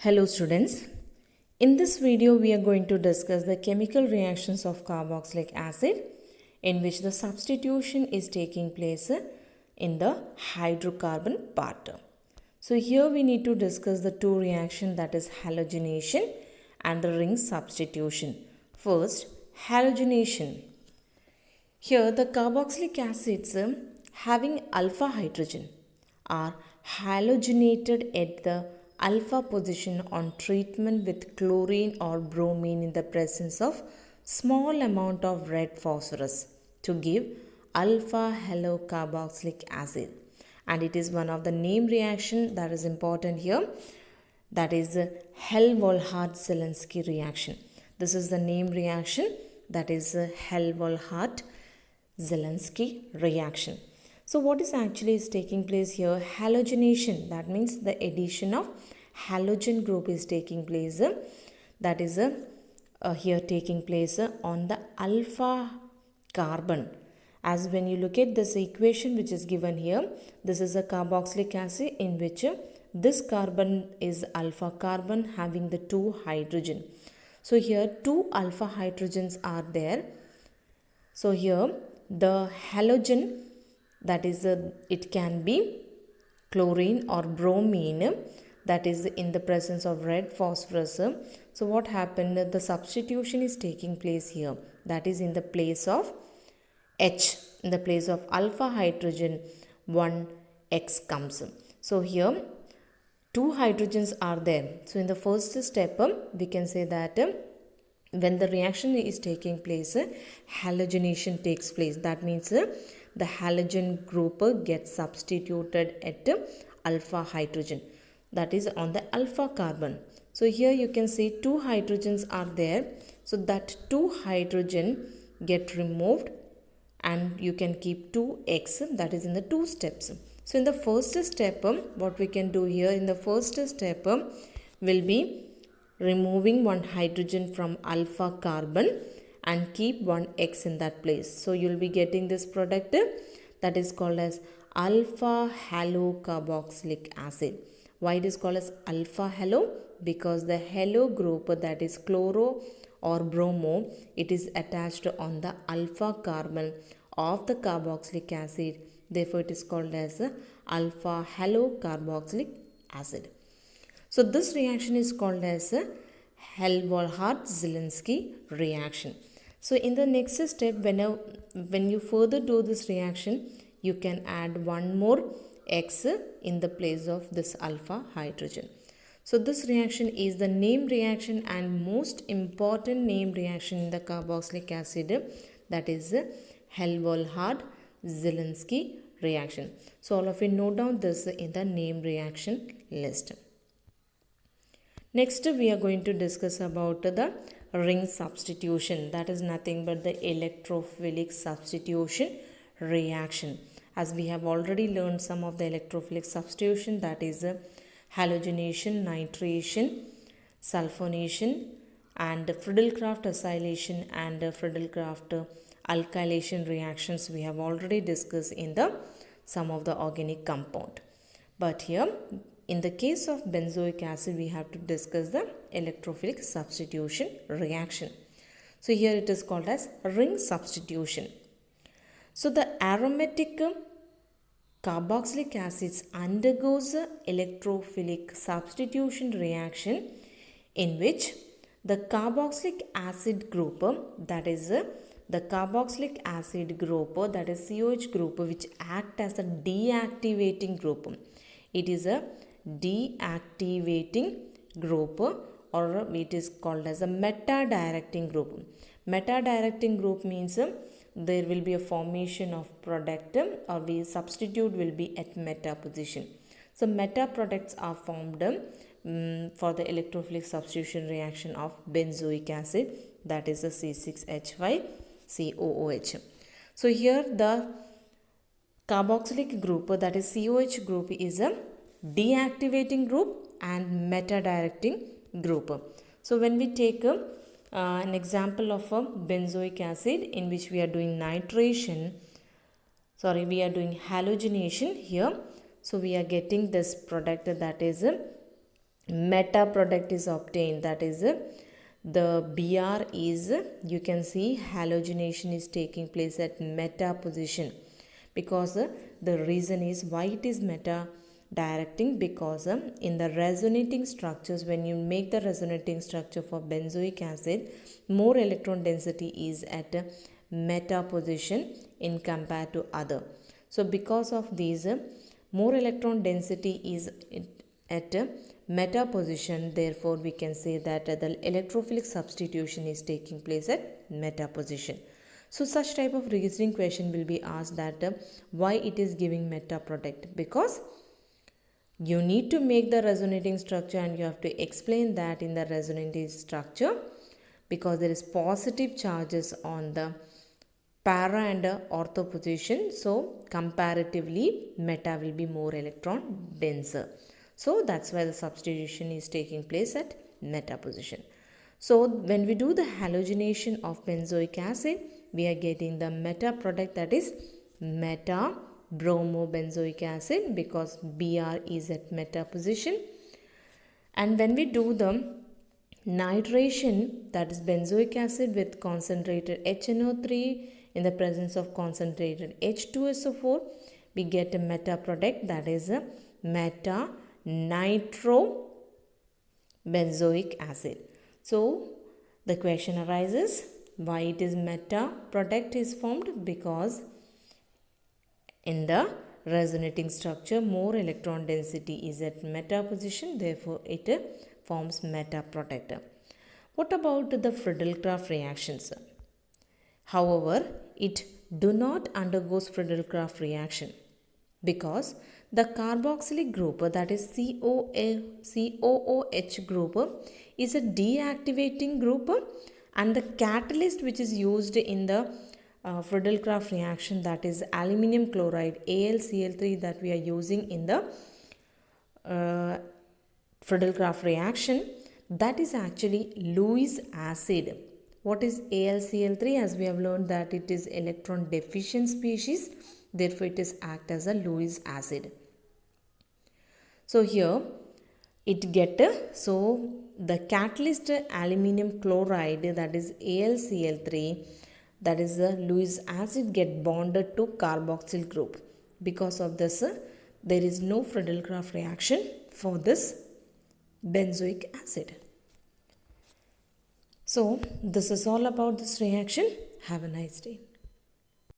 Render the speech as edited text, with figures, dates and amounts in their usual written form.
Hello students, in this video we are going to discuss the chemical reactions of carboxylic acid in which the substitution is taking place in the hydrocarbon part. So here we need to discuss the two reactions, that is halogenation and the ring substitution. First, halogenation. Here the carboxylic acids having alpha hydrogen are halogenated at the alpha position on treatment with chlorine or bromine in the presence of small amount of red phosphorus to give alpha halocarboxylic acid. And it is one of the name reaction that is important here, that is Hell-Volhard-Zelensky reaction. This is the name reaction, that is Hell-Volhard-Zelensky reaction. So what is actually is taking place here? Halogenation, that means the addition of halogen group is taking place, that is here taking place on the alpha carbon. As when you look at this equation which is given here, this is a carboxylic acid in which this carbon is alpha carbon having the two hydrogen. So here two alpha hydrogens are there. So here the halogen, that is it can be chlorine or bromine, that is in the presence of red phosphorus. So what happened, the substitution is taking place here, that is in the place of H, in the place of alpha hydrogen 1 X comes. So here two hydrogens are there. So in the first step we can say that when the reaction is taking place, halogenation takes place. That means the halogen group gets substituted at alpha hydrogen, that is on the alpha carbon. So here you can see two hydrogens are there. So that two hydrogen get removed and you can keep 2x, that is in the two steps. So in the first step, what we can do here, in the first step will be removing one hydrogen from alpha carbon and keep one X in that place. So you will be getting this product that is called as alpha halocarboxylic acid. Why it is called as alpha halo? Because the halo group, that is chloro or bromo, it is attached on the alpha carbon of the carboxylic acid. Therefore it is called as alpha halocarboxylic acid. So this reaction is called as Hell-Volhard-Zelensky reaction. So in the next step, when you further do this reaction, you can add one more X in the place of this alpha hydrogen. So this reaction is the name reaction and most important name reaction in the carboxylic acid, that is Hell-Volhard-Zelensky reaction. So all of you note down this in the name reaction list. Next we are going to discuss about the ring substitution, that is nothing but the electrophilic substitution reaction. As we have already learned some of the electrophilic substitution, that is halogenation, nitration, sulfonation and Friedel-Crafts acylation and Friedel-Crafts alkylation reactions we have already discussed in the some of the organic compound. But here in the case of benzoic acid, we have to discuss the electrophilic substitution reaction. So here it is called as ring substitution. So the aromatic carboxylic acids undergoes electrophilic substitution reaction in which the carboxylic acid group, that is the carboxylic acid group, that is COH group, which act as a deactivating group. It is a deactivating group, or it is called as a meta-directing group. Meta-directing group means there will be a formation of product or the substitute will be at meta position. So meta products are formed for the electrophilic substitution reaction of benzoic acid, that is a C6H5COOH. So here the carboxylic group, that is COH group, is a deactivating group and meta-directing group. So when we take an example of a benzoic acid in which we are doing nitration, we are doing halogenation here. So we are getting this product, that is meta product is obtained, that is the Br is, you can see halogenation is taking place at meta position, because the reason is why it is meta directing, because in the resonating structures, when you make the resonating structure for benzoic acid, more electron density is at meta position in compared to other. So because of these, more electron density is at meta position, therefore we can say that the electrophilic substitution is taking place at meta position. So such type of reasoning question will be asked, that why it is giving meta product, because you need to make the resonating structure and you have to explain that in the resonating structure, because there is positive charges on the para and ortho position, so comparatively meta will be more electron denser. So that's why the substitution is taking place at meta position. So when we do the halogenation of benzoic acid, we are getting the meta product, that is meta bromobenzoic acid, because Br is at meta position. And when we do the nitration, that is benzoic acid with concentrated HNO3 in the presence of concentrated H2SO4, we get a meta product, that is a meta nitrobenzoic acid. So the question arises, why it is meta product is formed, because in the resonating structure more electron density is at meta position, therefore it forms meta product. What about the Friedel-Crafts reactions? However, it do not undergoes Friedel-Crafts reaction, because the carboxylic group, that is COOH group, is a deactivating group, and the catalyst which is used in the Friedel-Crafts reaction, that is aluminum chloride AlCl3, that we are using in the Friedel-Crafts reaction, that is actually Lewis acid. What is AlCl3? As we have learned that it is electron deficient species, therefore it is act as a Lewis acid. So here it get, so the catalyst aluminum chloride, that is AlCl3, that is the Lewis acid, get bonded to carboxyl group. Because of this, there is no Friedel-Crafts reaction for this benzoic acid. So this is all about this reaction. Have a nice day.